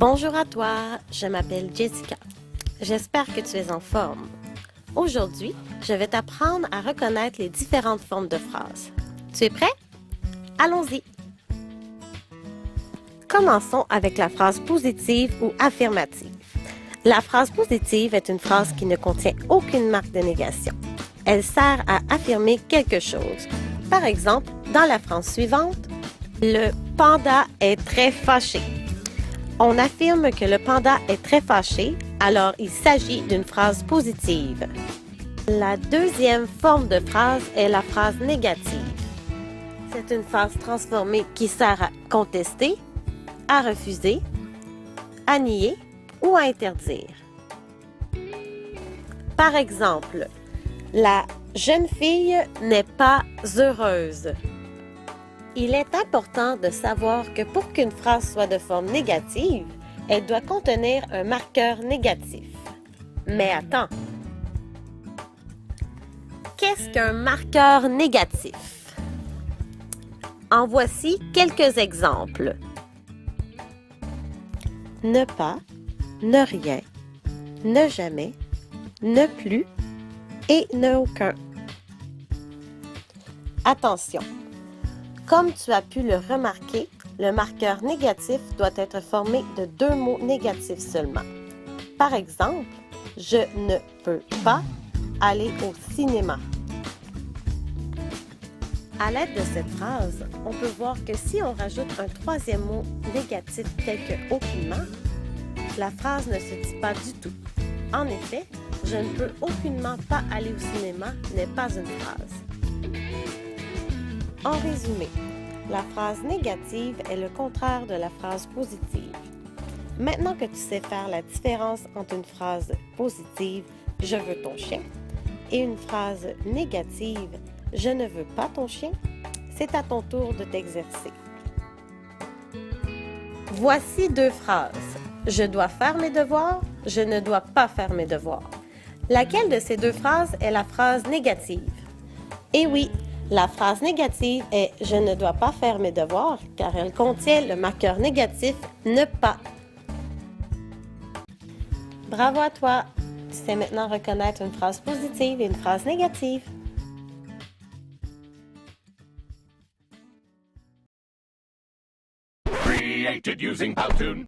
Bonjour à toi, je m'appelle Jessica. J'espère que tu es en forme. Aujourd'hui, je vais t'apprendre à reconnaître les différentes formes de phrases. Tu es prêt? Allons-y! Commençons avec la phrase positive ou affirmative. La phrase positive est une phrase qui ne contient aucune marque de négation. Elle sert à affirmer quelque chose. Par exemple, dans la phrase suivante, le panda est très fâché. On affirme que le panda est très fâché, alors il s'agit d'une phrase positive. La deuxième forme de phrase est la phrase négative. C'est une phrase transformée qui sert à contester, à refuser, à nier ou à interdire. Par exemple, la jeune fille n'est pas heureuse. Il est important de savoir que pour qu'une phrase soit de forme négative, elle doit contenir un marqueur négatif. Mais attends, qu'est-ce qu'un marqueur négatif? En voici quelques exemples. Ne pas, ne rien, ne jamais, ne plus et ne aucun. Attention! Comme tu as pu le remarquer, le marqueur négatif doit être formé de deux mots négatifs seulement. Par exemple, je ne peux pas aller au cinéma. À l'aide de cette phrase, on peut voir que si on rajoute un troisième mot négatif tel que aucunement, la phrase ne se dit pas du tout. En effet, je ne peux aucunement pas aller au cinéma n'est pas une phrase. En résumé, la phrase négative est le contraire de la phrase positive. Maintenant que tu sais faire la différence entre une phrase positive « je veux ton chien » et une phrase négative « je ne veux pas ton chien », c'est à ton tour de t'exercer. Voici deux phrases. Je dois faire mes devoirs, je ne dois pas faire mes devoirs. Laquelle de ces deux phrases est la phrase négative? Eh oui, la phrase négative est « je ne dois pas faire mes devoirs » car elle contient le marqueur négatif « ne pas ». Bravo à toi! Tu sais maintenant reconnaître une phrase positive et une phrase négative. Created using Powtoon.